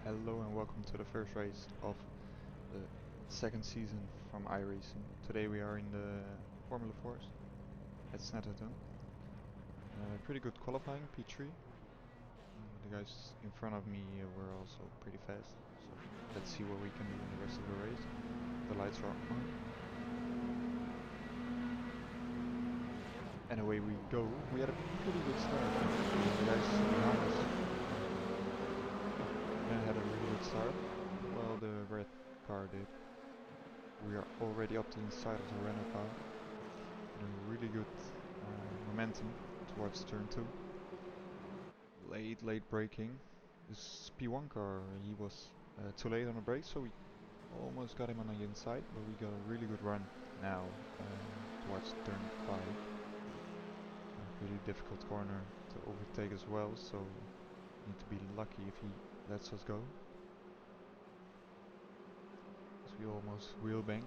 Hello and welcome to the first race of the second season from Irating. Today we are in the Formula 4s at Snetterton. Pretty good qualifying, P3. The guys in front of me were also pretty fast, so let's see what we can do in the rest of the race. The lights are on. And away we go. We had a pretty good start. The guys behind us had a really good start. Well, the red car did. We are already up the inside of the Renault car. And a really good momentum towards turn 2. Late braking. This P1 car, he was too late on the brakes, so we almost got him on the inside, but we got a really good run now towards turn 5. Really difficult corner to overtake as well, so need to be lucky if he lets us go. We almost wheel bang,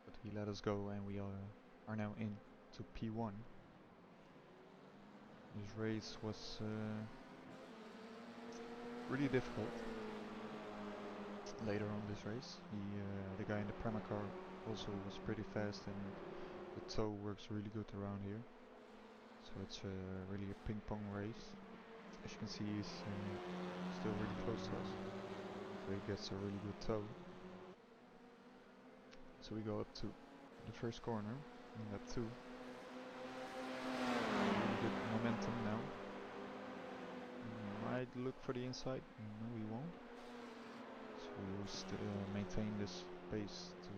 but he let us go and we are now in to P1. This race was really difficult. Later on this race, the guy in the Prema car also was pretty fast, and the tow works really good around here. So it's really a ping pong race. As you can see, he's still really close to us, so he gets a really good tow. So we go up to the first corner in lap 2. Really good momentum now. We might look for the inside. No, we won't. So we will still maintain this pace to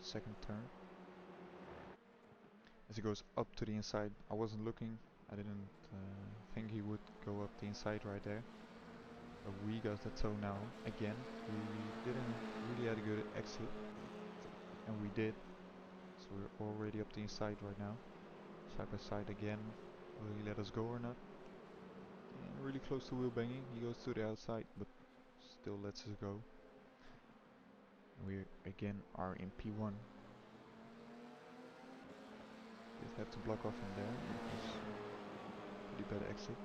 second turn. As he goes up to the inside, I wasn't looking. I didn't think he would go up the inside right there. But we got the tow now again. We didn't really have a good exit, and we did. So we're already up the inside right now. Side by side again. Will he let us go or not? And really close to wheel banging. He goes to the outside, but still lets us go. We again are in P1. Just have to block off in there because pretty bad exit.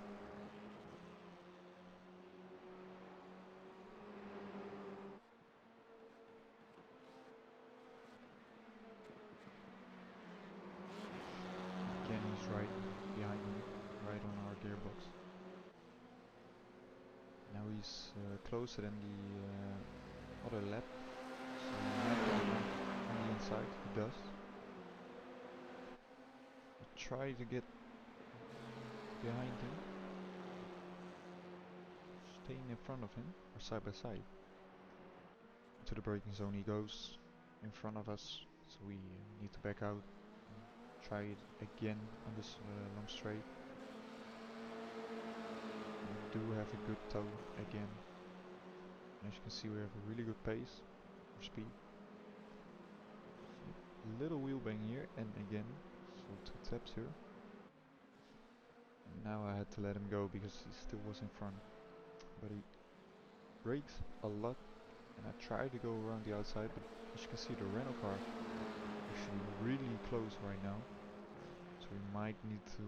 Again, he's right behind me, right on our gearbox. Now he's closer than the other lap, so he might get on the inside. He does. We try to get behind him, staying in front of him, or side by side. To the braking zone he goes, in front of us, so we need to back out. Try it again on this long straight. We do have a good tow again. As you can see, we have a really good pace or speed. A little wheel bang here, and again, so 2 taps here. And now I had to let him go because he still was in front. But he brakes a lot, and I tried to go around the outside, but as you can see, the Renault car is actually really close right now. So we might need to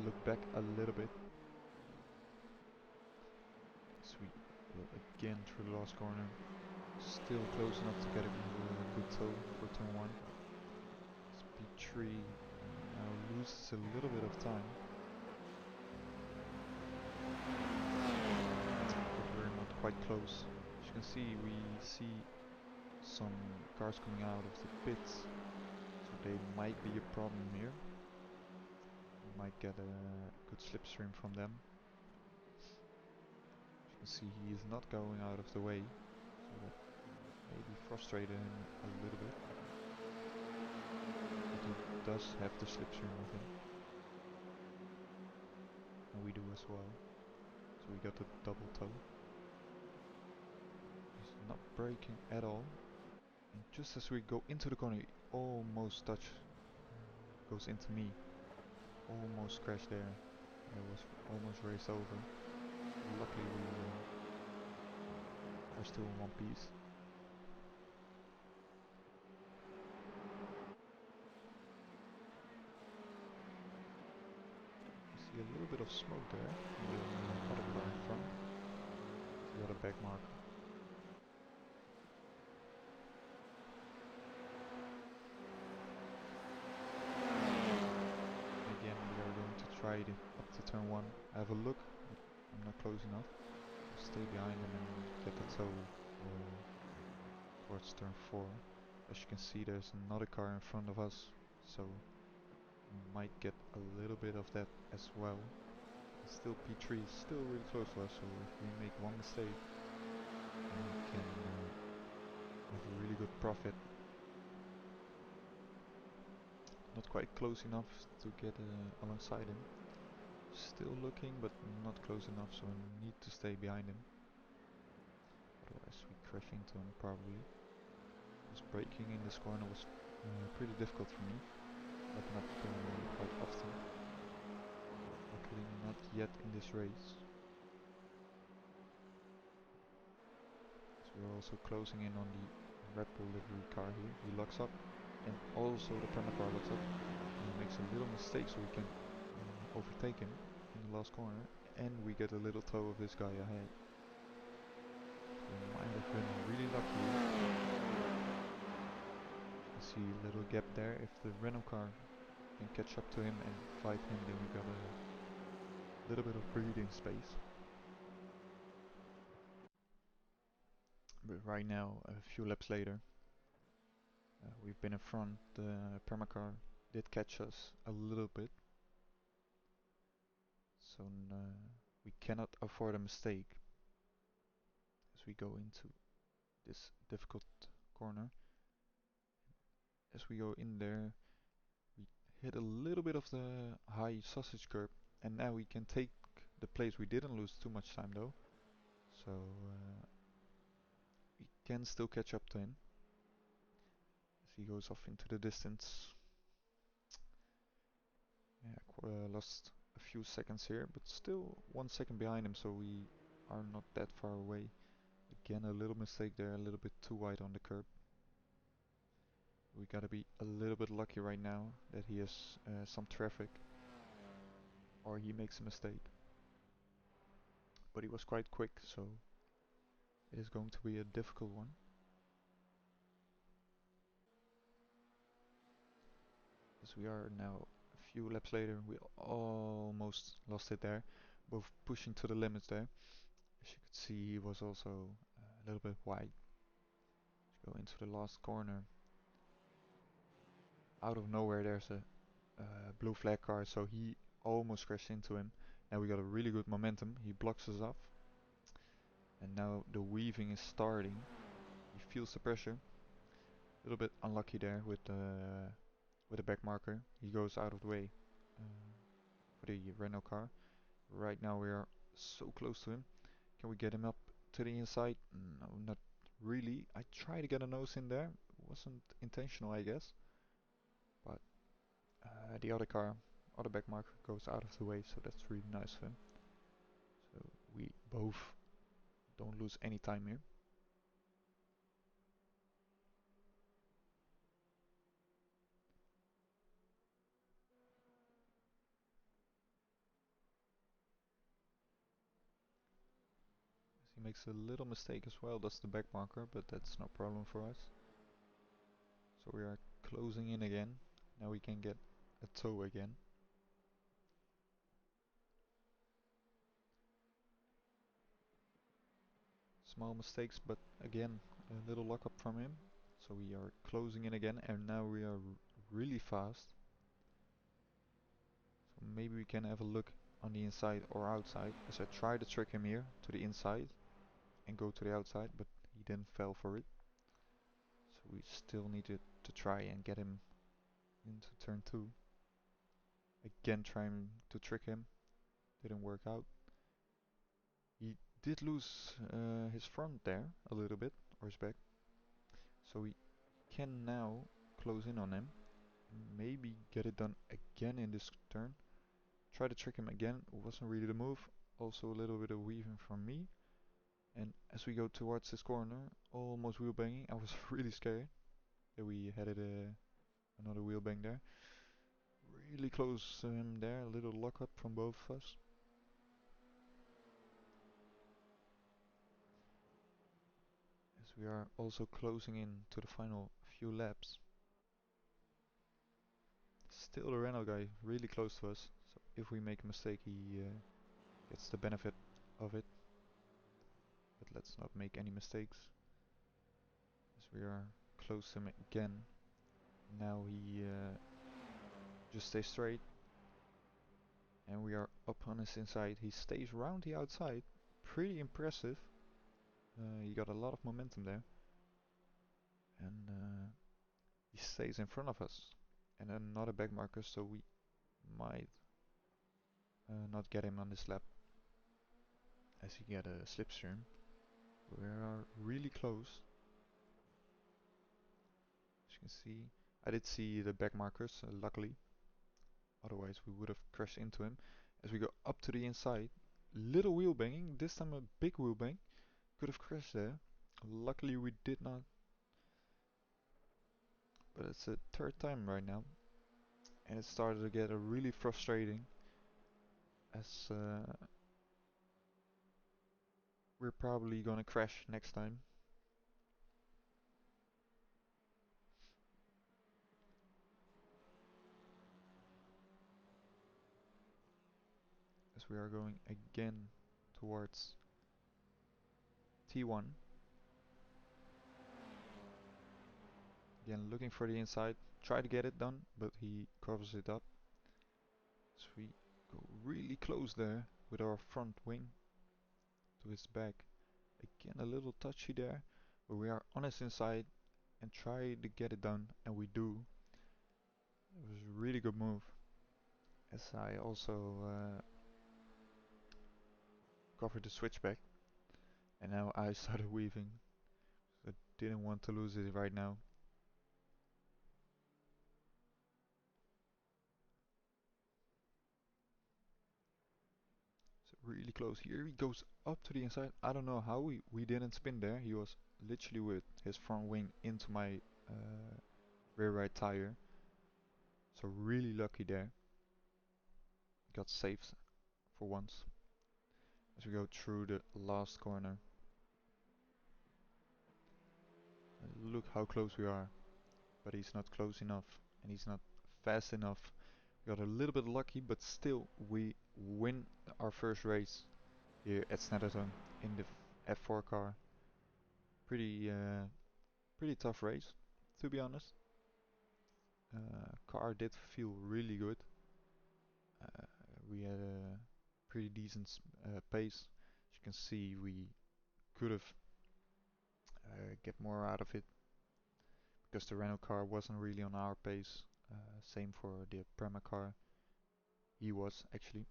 look back a little bit. So we go again through the last corner. Still close enough to get a good tow for turn 1. Speed 3 now loses a little bit of time. But we're not quite close. As you can see, we see some cars coming out of the pits. So they might be a problem here. We might get a good slipstream from them. As you can see, he is not going out of the way. So that maybe frustrated him a little bit. But he does have the slipstream with him. And we do as well. So we got the double tow. He's not braking at all. And just as we go into the corner, he almost goes into me. Almost crashed there. It was almost raced over. Luckily we are still in one piece. You see a little bit of smoke there from the other car in front. back marker. Again, we are going to try it up to turn 1. I have a look, but I'm not close enough. So stay behind him and get the tow towards turn 4. As you can see, there's another car in front of us, so we might get a little bit of that as well. And still, P3 is still really close to us, so if we make one mistake, then we can have a really good profit. Not quite close enough to get alongside him. Still looking, but not close enough, so I need to stay behind him. Otherwise we crash into him probably. Because braking in this corner was pretty difficult for me. That not quite often. Luckily not yet in this race. So we're also closing in on the Red Bull livery car here. He locks up, and also the permacar locks up. And he makes a little mistake, so we can overtake him in the last corner, and we get a little tow of this guy ahead. So we might have been really lucky here. You can see a little gap there. If the Renault car can catch up to him and fight him, then we got a little bit of breathing space. But right now, a few laps later, we've been in front. The permacar did catch us a little bit, so we cannot afford a mistake as we go into this difficult corner. As we go in there, we hit a little bit of the high sausage curb, and now we can take the place. We didn't lose too much time though, so we can still catch up to him as he goes off into the distance. Yeah, lost a few seconds here, but still 1 second behind him, so we are not that far away. Again, a little mistake there, a little bit too wide on the curb. We gotta be a little bit lucky right now that he has some traffic, or he makes a mistake. But he was quite quick, so it is going to be a difficult one. As we are now a few laps later, we almost lost it there. Both pushing to the limits there. As you could see, he was also a little bit wide. Let's go into the last corner. Out of nowhere there's a blue flag car, so he almost crashed into him. Now we got a really good momentum. He blocks us off. And now the weaving is starting. He feels the pressure. A little bit unlucky there with the back marker. He goes out of the way for the Renault car. Right now we are so close to him. Can we get him up to the inside? No, not really. I tried to get a nose in there. It wasn't intentional, I guess. But the other back marker goes out of the way, so that's really nice of him. So we both don't lose any time here. He makes a little mistake as well, that's the back marker, but that's no problem for us. So we are closing in again. Now we can get a tow again. Small mistakes, but again, a little lock up from him. So we are closing in again, and now we are really fast. So maybe we can have a look on the inside or outside, as I try to trick him here to the inside and go to the outside, but he didn't fall for it. So we still needed to try and get him into turn 2. Again trying to trick him, didn't work out. He did lose his front there a little bit, or his back. So we can now close in on him. Maybe get it done again in this turn. Try to trick him again, wasn't really the move. Also a little bit of weaving from me. And as we go towards this corner, almost wheel banging. I was really scared that we had another wheel bang there. Really close to him there, a little lockup from both of us. as we are also closing in to the final few laps. Still the Renault guy really close to us, so if we make a mistake he gets the benefit of it. But let's not make any mistakes, as we are close to him again. Now he just stays straight, and we are up on his inside. He stays round the outside, pretty impressive. He got a lot of momentum there, and he stays in front of us. And another back marker, so we might not get him on this lap, as he get a slipstream. We are really close. As you can see, I did see the back markers, luckily. Otherwise we would have crashed into him. As we go up to the inside, little wheel banging, this time a big wheel bang. Could have crashed there. Luckily we did not. But it's the third time right now. And it started to get really frustrating, as we're probably gonna crash next time. As we are going again towards T1. Again looking for the inside. Try to get it done, but he covers it up. So we go really close there with our front wing to his back. Again a little touchy there, but we are on his inside and try to get it done, and we do. It was a really good move, as I also covered the switchback, and now I started weaving. So I didn't want to lose it right now. So really close. Here he goes up to the inside. I don't know how we didn't spin there. He was literally with his front wing into my rear right tire. So really lucky there. Got saved for once. As we go through the last corner. Look how close we are. But he's not close enough. And he's not fast enough. We got a little bit lucky, but still we win our first race here at Snetterton in the F4 car. Pretty tough race, to be honest. Car did feel really good. Uh, we had a pretty decent pace. As you can see, we could have get more out of it, because the Renault car wasn't really on our pace. Same for the Prema car. He was actually.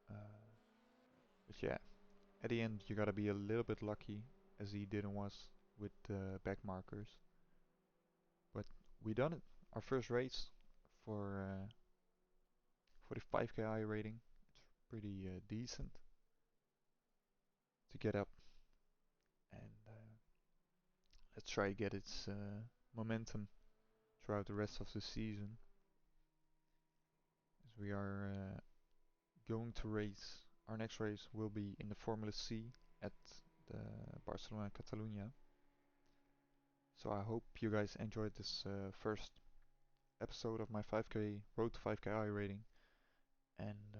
But yeah, at the end you gotta be a little bit lucky, as he didn't was with the back markers. But we done it. Our first race for the 5k Irating. It's pretty decent to get up, and let's try to get its momentum throughout the rest of the season, as we are going to race. Our next race will be in the Formula C at the Barcelona Catalunya. So I hope you guys enjoyed this first episode of my 5k Road to 5k Irating, and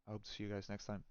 I hope to see you guys next time.